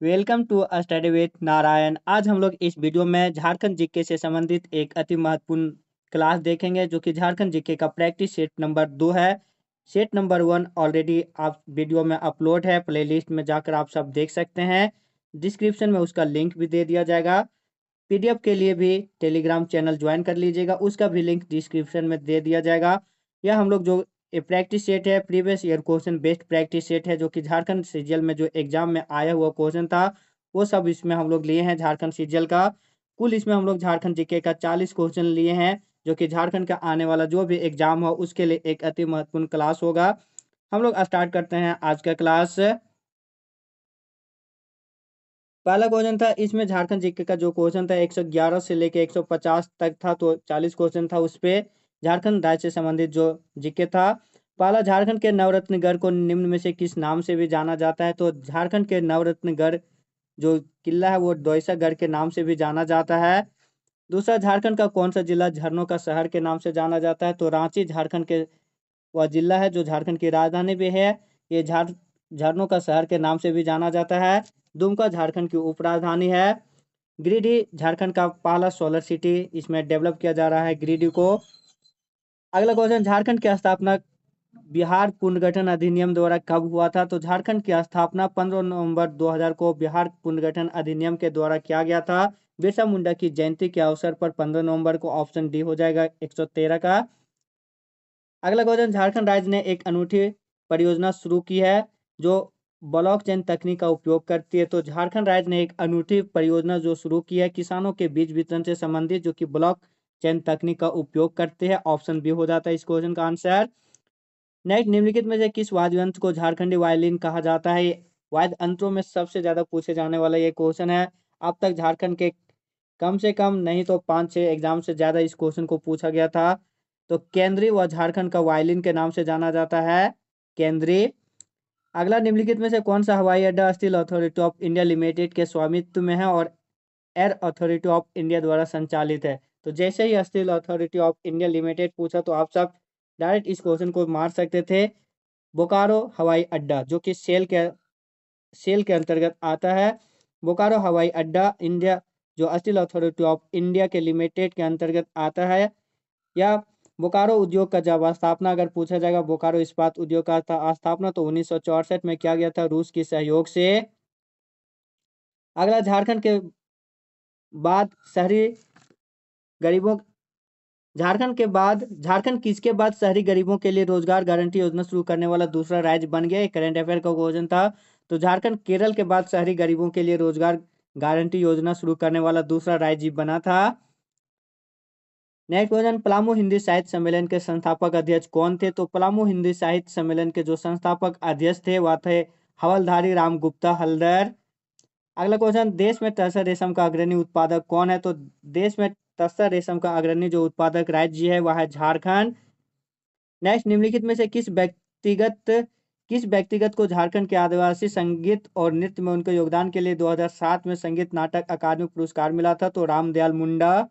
Welcome to study with Narayan. आज हम लोग इस वीडियो में झारखंड जीके से संबंधित एक अति महत्वपूर्ण क्लास देखेंगे जो कि झारखंड जीके का प्रैक्टिस सेट नंबर 2 है। सेट नंबर 1 ऑलरेडी आप वीडियो में अपलोड है, प्लेलिस्ट में जाकर आप सब देख सकते हैं। डिस्क्रिप्शन में उसका लिंक भी दे दिया जाएगा। पीडीएफ के लिए भी टेलीग्राम चैनल ज्वाइन कर लीजिएगा, उसका भी लिंक डिस्क्रिप्शन में दे दिया जाएगा। यह हम लोग जो ये प्रैक्टिस सेट है, previous year question based practice set है, जो कि झारखंड सीजीएल में जो एग्जाम में आया हुआ क्वेश्चन था वो सब इसमें हम लोग लिए हैं झारखंड सीजीएल का। कुल इसमें हम लोग झारखंड जीके का 40 क्वेश्चन लिए हैं, जो कि झारखंड का आने वाला जो भी एग्जाम हो उसके लिए एक अति महत्वपूर्ण क्लास होगा। हम लोग स्टार्ट करते हैं आज का क्लास। पहला क्वेश्चन था, इसमें झारखंड जीके का जो क्वेश्चन था 111 से लेके 150 तक था, तो 40 क्वेश्चन था उस पे झारखंड राज्य से संबंधित जो जीके था। पहला, झारखंड के नवरत्न गढ़ को निम्न में से किस नाम से भी जाना जाता है? तो झारखंड के नवरत्न गढ़ जो किला है वो दोयसा गढ़ के नाम से भी जाना जाता है। दूसरा, झारखंड का कौन सा जिला झरनों का शहर के नाम से जाना जाता है? तो रांची झारखंड के वह जिला है जो झारखंड की राजधानी भी है। ये झरनों का शहर के नाम से भी जाना जाता है। दुमका झारखंड की उपराजधानी है। गिरिडीह झारखंड का पहला सोलर सिटी इसमें डेवलप किया जा रहा है गिरिडीह को। अगला क्वेश्चन, झारखंड की स्थापना बिहार पुनर्गठन अधिनियम द्वारा कब हुआ था? तो झारखंड की स्थापना 15 नवंबर 2000 को बिहार पुनर्गठन अधिनियम के द्वारा किया गया था। बिरसा मुंडा की जयंती के अवसर पर 15 नवंबर को। ऑप्शन डी हो जाएगा 113 का। अगला क्वेश्चन, झारखंड राज्य ने एक अनूठी परियोजना शुरू की है जो ब्लॉकचेन तकनीक का उपयोग करती है। तो झारखंड राज्य ने एक अनूठी परियोजना जो शुरू की है किसानों के बीज वितरण से संबंधित, जो कि ब्लॉकचेन तकनीक का उपयोग करते हैं। ऑप्शन बी हो जाता है इस क्वेश्चन का आंसर। नेक्स्ट, निम्नलिखित में से किस वाद्य यंत्र को झारखंडी वायलिन कहा जाता है? वाद्य यंत्रों में सबसे ज्यादा पूछे जाने वाला ये क्वेश्चन है। अब तक झारखंड के कम से कम नहीं तो 5-6 एग्जाम से ज्यादा इस क्वेश्चन को पूछा गया था। तो केंद्रीय व झारखंड का वायलिन के नाम से जाना जाता है केंद्रीय। अगला, निम्नलिखित में से कौन सा हवाई अड्डा steel authority of India limited के स्वामित्व में है और एयर अथॉरिटी ऑफ इंडिया द्वारा संचालित है? तो जैसे ही steel authority of India limited पूछा तो आप सब डायरेक्ट इस क्वेश्चन को मार सकते थे। बोकारो हवाई अड्डा जो कि सेल के अंतर्गत आता है। बोकारो हवाई अड्डा इंडिया जो स्टील अथॉरिटी ऑफ इंडिया के लिमिटेड के अंतर्गत आता है। या बोकारो उद्योग का जब स्थापना अगर पूछा जाएगा, बोकारो इस्पात उद्योग का स्थापना तो 1964 में किया गया था रूस के सहयोग से। अगला, झारखंड के बाद शहरी गरीबों झारखंड किसके बाद शहरी गरीबों के लिए रोजगार गारंटी योजना शुरू करने वाला दूसरा राज्य बन गया? करंट अफेयर का क्वेश्चन था। तो झारखंड केरल के बाद शहरी गरीबों के लिए रोजगार गारंटी योजना शुरू करने वाला दूसरा राज्य बना था। नेक्स्ट क्वेश्चन, पलामू हिंदी साहित्य सम्मेलन के संस्थापक अध्यक्ष कौन थे? तो पलामू हिंदी साहित्य सम्मेलन के जो संस्थापक अध्यक्ष थे वह थे हवलधारी राम गुप्ता हल्दर। अगला क्वेश्चन, देश में तसर रेशम का अग्रणी उत्पादक कौन है? तो देश में तसर रेशम का अग्रणी जो उत्पादक राज्य है वह है झारखंड। नेक्स्ट, निम्नलिखित में से किस व्यक्तिगत को झारखंड के आदिवासी संगीत और नृत्य में उनके योगदान के लिए 2007 में संगीत नाटक अकादमी पुरस्कार मिला था? तो रामदयाल मुंडा।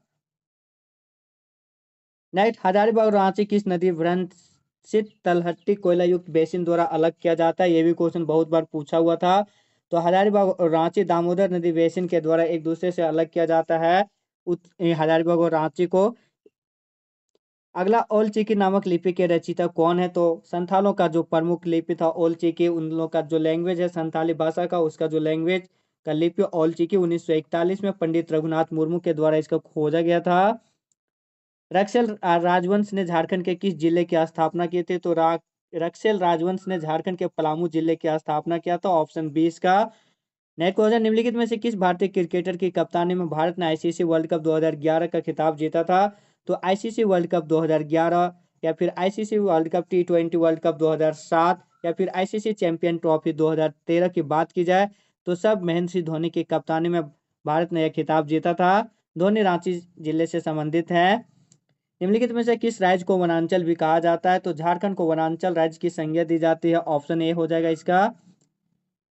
नेक्स्ट, हजारीबाग और रांची किस नदी भ्रंशित तलहटी कोयला युक्त बेसिन द्वारा अलग किया जाता है? ये भी क्वेश्चन बहुत बार पूछा हुआ था। तो हजारीबाग और रांची दामोदर नदी बेसिन के द्वारा एक दूसरे से अलग किया जाता है हजारीबाग और रांची को। अगला, ओल चिकी नामक लिपि के रचयिता कौन है? तो संथालों का जो प्रमुख लिपि था ओल चिकी, उन लोगों का जो लैंग्वेज है संथाली भाषा का, उसका जो लैंग्वेज का लिपि ओल चिकी 1941 में पंडित रघुनाथ मुर्मू के द्वारा इसका खोजा गया था। रक्सेल राजवंश ने झारखंड के किस जिले की स्थापना की थी? तो रक्सेल राजवंश ने झारखंड के पलामू जिले की स्थापना किया था। ऑप्शन 20 का। नेक्स्ट क्वेश्चन, निम्नलिखित में से किस भारतीय क्रिकेटर की कप्तानी में भारत ने आईसीसी वर्ल्ड कप 2011 का खिताब जीता था? तो आईसीसी वर्ल्ड कप 2011 या फिर ICC world cup T20 world cup 2007 या फिर आईसीसी चैंपियन ट्रॉफी 2013 की बात की जाए तो सब महेंद्र सिंह धोनी की कप्तानी में भारत ने यह खिताब जीता था। धोनी रांची जिले से संबंधित है। निम्नलिखित में से किस राज्य को वनांचल भी कहा जाता है? तो झारखंड को वनांचल राज्य की संज्ञा दी जाती है। ऑप्शन ए हो जाएगा इसका।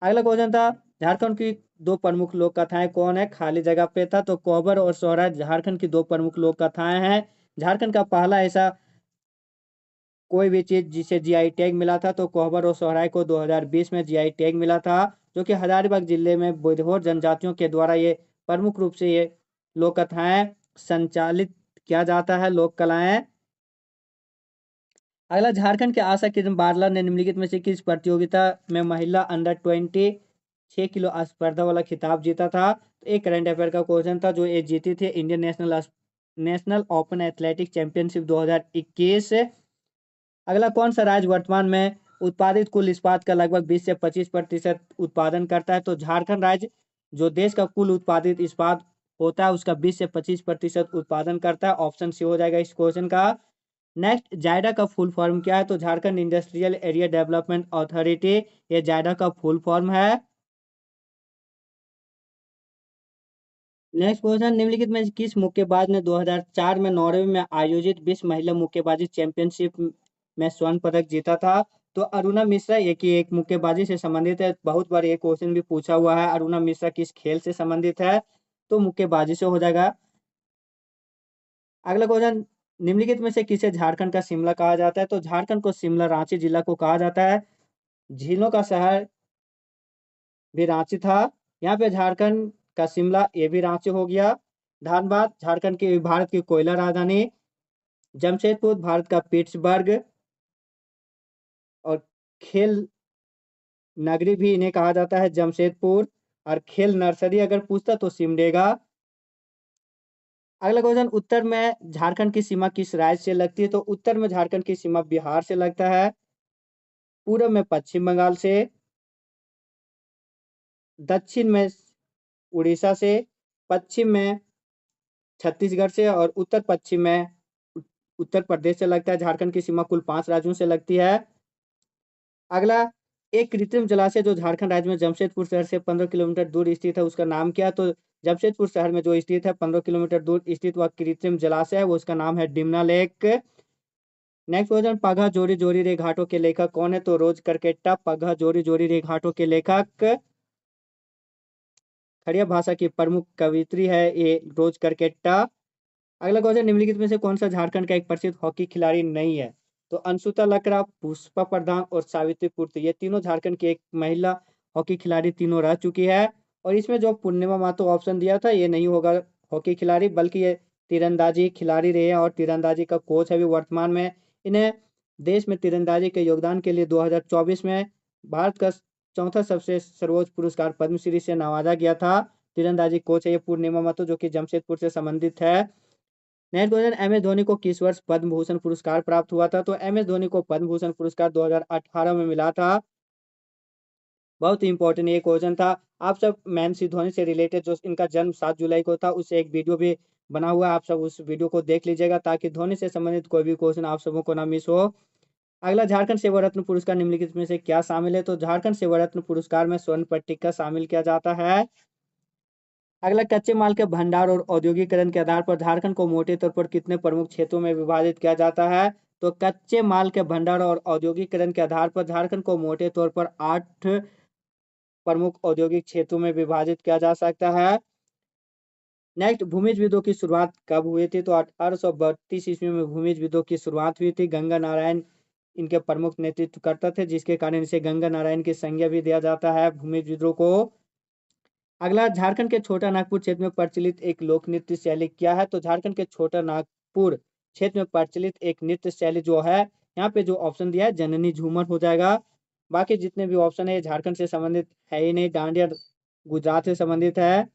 अगला क्वेश्चन था, झारखंड की दो प्रमुख लोक कथाएं कौन है? खाली जगह पे था। तो कोबर और सोहरा झारखंड की दो प्रमुख लोक कथाएं हैं। झारखंड का पहला ऐसा कोई भी चीज जिसे जीआई टैग मिला था तो कोहबर और सोहराय को 2020 में जीआई टैग मिला था। जो कि हजारीबाग जिले में बुधोर जनजातियों के द्वारा ये प्रमुख रूप से ये लोक कथाएं संचालित किया जाता है, लोक कलाएं। अगला, झारखंड के आशा किरण बारला ने निम्नलिखित में से किस प्रतियोगिता में महिला अंडर 20 6 किलो स्पर्धा वाला खिताब जीता था? तो एक करंट अफेयर का क्वेश्चन था जो ये जीती थी Indian national open athletic championship 2021। अगला, कौन सा राज्य वर्तमान में उत्पादित कुल इस्पात का लगभग 20 से 25% उत्पादन करता है? तो झारखंड राज्य जो देश का कुल उत्पादित इस्पात होता है उसका 20 से 25% उत्पादन करता है। ऑप्शन सी हो जाएगा इस क्वेश्चन का। नेक्स्ट, जायडा का फुल फॉर्म क्या है? तो Jharkhand industrial area development authority, ये जायडा का फुल फॉर्म है। नेक्स्ट क्वेश्चन, निम्नलिखित में किस मुक्केबाज ने 2004 में नॉर्वे में आयोजित विश्व महिला मुक्केबाजी चैंपियनशिप में स्वर्ण पदक जीता था? तो अरुणा मिश्रा, ये की एक मुक्केबाजी से संबंधित है। बहुत बार ये क्वेश्चन भी पूछा हुआ है, अरुणा मिश्रा किस खेल से संबंधित है? तो मुक्केबाजी से हो जाएगा। अगला क्वेश्चन, निम्नलिखित में से किसे झारखंड का शिमला कहा जाता है? तो झारखंड को शिमला रांची जिला को कहा जाता है। झीलों का शहर भी रांची था। यहाँ पे झारखंड का शिमला, ये भी रांची हो गया। धनबाद झारखंड की भारत की कोयला राजधानी। जमशेदपुर भारत का पिट्सबर्ग। और खेल नगरी भी इन्हें कहा जाता है जमशेदपुर। और खेल नर्सरी अगर पूछता तो सिमडेगा। अगला क्वेश्चन, उत्तर में झारखंड की सीमा किस राज्य से लगती है? तो उत्तर में झारखंड की सीमा बिहार से लगता है। पूर्व में पश्चिम बंगाल से। दक्षिण में उड़ीसा से। पश्चिम में छत्तीसगढ़ से। और उत्तर पश्चिम में उत्तर प्रदेश से लगता है। झारखंड की सीमा कुल 5 राज्यों से लगती है। अगला, एक कृत्रिम जलाशय जो झारखंड राज्य में जमशेदपुर शहर से 15 किलोमीटर दूर स्थित है उसका नाम क्या है? तो जमशेदपुर शहर में जो स्थित है 15 किलोमीटर दूर स्थित वह कृत्रिम जलाशय है, वो उसका नाम है डिमना लेक। नेक्स्ट क्वेश्चन, पगहा जोरी जोरी रे घाटों के लेखक कौन है? तो रोज करकेट्टा पगहा जोरी जोरी रे घाटों के लेखक। खड़िया भाषा की प्रमुख कवित्री है ये रोज करकेट्टा। अगला क्वेश्चन, निम्नलिखित में से कौन सा झारखंड का एक प्रसिद्ध हॉकी खिलाड़ी नहीं है? तो अंशुता लकड़ा, पुष्पा प्रधान और सावित्री पूर्ति, ये तीनों झारखंड की एक महिला हॉकी खिलाड़ी तीनों रह चुकी है। और इसमें जो पूर्णिमा महतो ऑप्शन दिया था ये नहीं होगा हॉकी खिलाड़ी, बल्कि ये तीरंदाजी खिलाड़ी रहे हैं और तीरंदाजी का कोच है अभी वर्तमान में। इन्हें देश में तीरंदाजी के योगदान के लिए 2024 में भारत का चौथा सबसे सर्वोच्च पुरस्कार पद्मश्री से नवाजा गया था। तीरंदाजी कोच है ये पूर्णिमा महतो, जो कि जमशेदपुर से संबंधित है। Next question, M S Dhoni को किस वर्ष पद्म भूषण पुरस्कार प्राप्त हुआ था? तो एम एस धोनी को पद्म भूषण पुरस्कार 2018 में मिला था। बहुत ही इंपॉर्टेंट ये क्वेश्चन था। आप सब महेंद्र सिंह धोनी से रिलेटेड जो इनका जन्म 7 जुलाई को था उससे एक वीडियो भी बना हुआ है, आप सब उस वीडियो को देख लीजिएगा ताकि धोनी से संबंधित कोई भी क्वेश्चन आप सबों को ना मिस हो। अगला, झारखंड सेवा रत्न पुरस्कार निम्नलिखित में से क्या शामिल है? तो झारखंड सेवा रत्न पुरस्कार में स्वर्ण पट्टिका शामिल किया जाता है। अगला, कच्चे माल के भंडार और औद्योगिकरण के आधार पर झारखंड को मोटे तौर पर कितने प्रमुख क्षेत्रों में विभाजित किया जाता है? तो कच्चे माल के भंडार और औद्योगिकरण के आधार पर झारखंड को मोटे तौर पर 8 प्रमुख औद्योगिक क्षेत्रों में विभाजित किया जा सकता है। नेक्स्ट, भूमिज विद्रोह की शुरुआत कब हुई थी? तो 1832 ईस्वी में भूमिज विद्रोह की शुरुआत हुई थी। गंगा नारायण इनके प्रमुख नेतृत्वकर्ता थे, जिसके कारण इसे गंगा नारायण की संज्ञा भी दिया जाता है भूमिज विद्रोह को। अगला, झारखंड के छोटा नागपुर क्षेत्र में प्रचलित एक लोक नृत्य शैली क्या है? तो झारखंड के छोटा नागपुर क्षेत्र में प्रचलित एक नृत्य शैली जो है, यहाँ पे जो ऑप्शन दिया है जननी झूमर हो जाएगा। बाकी जितने भी ऑप्शन है झारखंड से संबंधित है ही नहीं। डांडिया गुजरात से संबंधित है।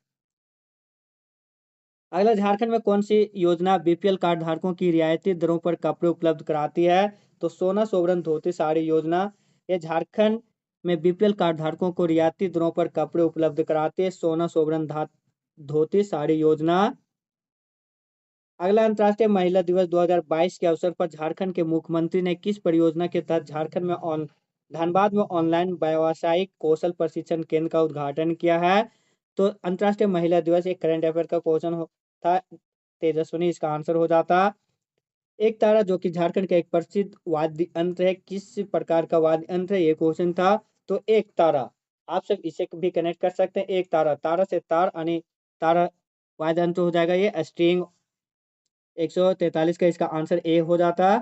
अगला, झारखंड में कौन सी योजना बीपीएल कार्ड धारकों की रियायती दरों पर कपड़े उपलब्ध कराती है? तो सोना सोवरन धोती साड़ी योजना, ये झारखंड में बीपीएल कार्ड धारकों को रियायती दरों पर कपड़े उपलब्ध कराती है सोना सोवरन धोती साड़ी योजना। अगला, अंतर्राष्ट्रीय महिला दिवस 2022 के अवसर पर झारखंड के मुख्यमंत्री ने किस परियोजना के तहत झारखंड में धनबाद में ऑनलाइन व्यावसायिक कौशल प्रशिक्षण केंद्र का उद्घाटन किया है? तो अंतर्राष्ट्रीय महिला दिवस एक करंट अफेयर का क्वेश्चन था, तेजस्विनी इसका आंसर हो जाता। एक तारा जो कि झारखंड का एक प्रसिद्ध वाद्य यंत्र है, किस प्रकार का वाद्य यंत्र है ये क्वेश्चन था। तो एक तारा, आप सब इसे भी कनेक्ट कर सकते हैं। एक तारा, तारा से तार यानी तारा वाद्य यंत्र हो जाएगा ये स्ट्रिंग। 143 का इसका आंसर ए हो जाता।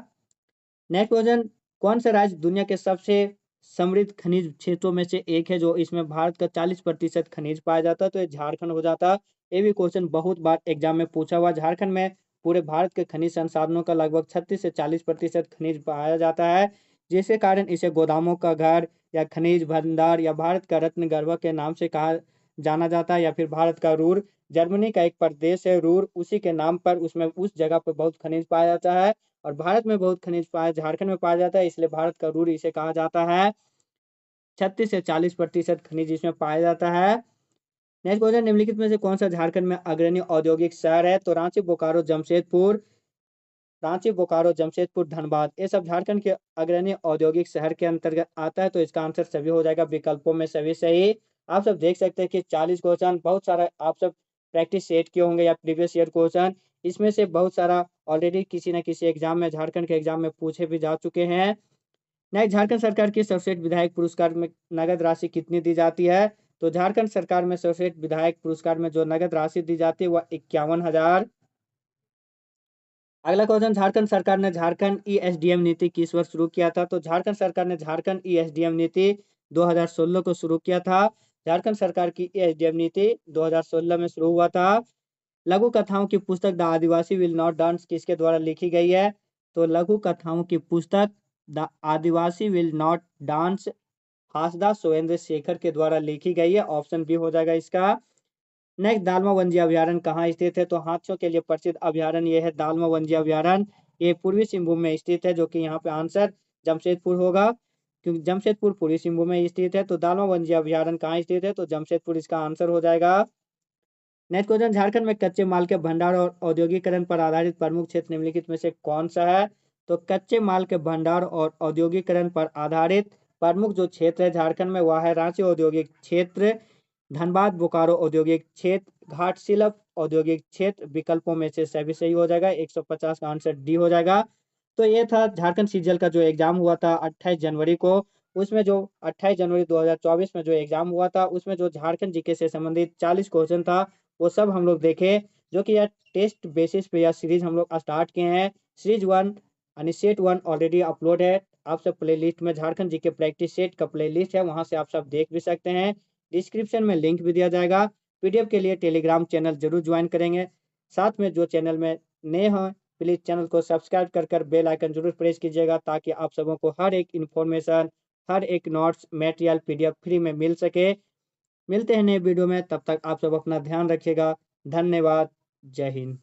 नेक्स्ट क्वेश्चन, कौन सा राज्य दुनिया के सबसे समृद्ध खनिज क्षेत्रों में से एक है, जो इसमें भारत का 40% खनिज पाया जाता है, तो ये झारखंड हो जाता। ये भी क्वेश्चन बहुत बार एग्जाम में पूछा हुआ। झारखंड में पूरे भारत के खनिज संसाधनों का लगभग 36 से 40% खनिज पाया जाता है, जिसके कारण इसे गोदामों का घर या खनिज भंडार या भारत का रत्न गर्भ के नाम से कहा जाना जाता है, या फिर भारत का रूर। जर्मनी का एक प्रदेश है रूर, उसी के नाम पर उसमें उस जगह पर बहुत खनिज पाया जाता है, और भारत में बहुत खनिज पाया झारखंड में पाया जाता है, इसलिए भारत का रूर इसे कहा जाता है। 36 से 40% खनिज इसमें पाया जाता है। नेक्स्ट क्वेश्चन, निम्नलिखित में से कौन सा झारखंड में अग्रणी औद्योगिक शहर है? तो रांची, बोकारो, जमशेदपुर। रांची, बोकारो, जमशेदपुर, धनबाद, ये सब झारखंड के अग्रणी औद्योगिक शहर के अंतर्गत आता है, तो इसका आंसर सभी हो जाएगा, विकल्पों में सभी सही। आप सब देख सकते हैं कि 40 क्वेश्चन, बहुत सारा आप सब प्रैक्टिस सेट किए होंगे या प्रीवियस ईयर क्वेश्चन, इसमें से बहुत सारा ऑलरेडी किसी न किसी एग्जाम में, झारखंड के एग्जाम में पूछे भी जा चुके हैं। नेक्स्ट, झारखंड सरकार की सर्वश्रेष्ठ विधायक पुरस्कार में नगद राशि कितनी दी जाती है? तो झारखंड सरकार में सर्वश्रेष्ठ विधायक पुरस्कार में जो नगद राशि दी जाती है वह 51,000। अगला क्वेश्चन, झारखंड सरकार ने झारखंड ईएसडीएम नीति किस वर्ष शुरू किया था? तो झारखंड सरकार ने झारखंड ईएसडीएम नीति 2016 को शुरू किया था। झारखंड सरकार की ईएसडीएम नीति 2016 में शुरू हुआ था। लघु कथाओं की पुस्तक the Adivasi will not dance किसके द्वारा लिखी गई है? तो लघु कथाओं की पुस्तक the Adivasi will not dance Hansda Surendra Shekhar के द्वारा लिखी गई है। ऑप्शन बी हो जाएगा इसका। नेक्स्ट, दालमा वन्य अभ्यारण्य कहाँ स्थित है? तो हाथियों के लिए प्रसिद्ध अभ्यारण्य ये है दालमा वन्य अभ्यारण्य। ये पूर्वी सिंहभूम में स्थित है, जो कि यहाँ पे आंसर जमशेदपुर होगा, क्योंकि जमशेदपुर पूर्वी सिंहभूम में स्थित है। तो दालमा वन्य अभ्यारण्य कहाँ स्थित है? तो जमशेदपुर इसका आंसर हो जाएगा। नेक्स्ट क्वेश्चन, झारखंड में कच्चे माल के भंडार और औद्योगिकरण पर आधारित प्रमुख क्षेत्र निम्नलिखित में से कौन सा है? तो कच्चे माल के भंडार और औद्योगिकरण पर आधारित प्रमुख जो क्षेत्र है झारखंड में, वह है रांची औद्योगिक क्षेत्र, धनबाद बोकारो औद्योगिक क्षेत्र, घाटशिला औद्योगिक क्षेत्र। विकल्पों में से सभी सही हो जाएगा, 150 का आंसर डी हो जाएगा। तो ये था झारखंड सीजीएल का जो एग्जाम हुआ था 28 जनवरी को। उसमें जो 28 जनवरी 2024 में जो एग्जाम हुआ था, उसमें जो झारखंड जीके से संबंधित 40 क्वेश्चन था, वो सब हम लोग देखे, जो कि यह टेस्ट बेसिस पे यह सीरीज हम लोग स्टार्ट किए हैं। सीरीज 1 यानी सेट 1 ऑलरेडी अपलोड है। आप सब प्ले लिस्ट में झारखंड जीके प्रैक्टिस सेट का प्ले लिस्ट है, वहां से आप सब देख भी सकते हैं। डिस्क्रिप्शन में लिंक भी दिया जाएगा। पीडीएफ के लिए टेलीग्राम चैनल जरूर ज्वाइन करेंगे। साथ में जो चैनल में नए हैं, प्लीज चैनल को सब्सक्राइब कर बेल आइकन जरूर प्रेस कीजिएगा, ताकि आप सबों को हर एक इन्फॉर्मेशन, हर एक नोट्स मटेरियल पीडीएफ फ्री में मिल सके। मिलते हैं नए वीडियो में, तब तक आप सब अपना ध्यान रखिएगा। धन्यवाद। जय हिंद।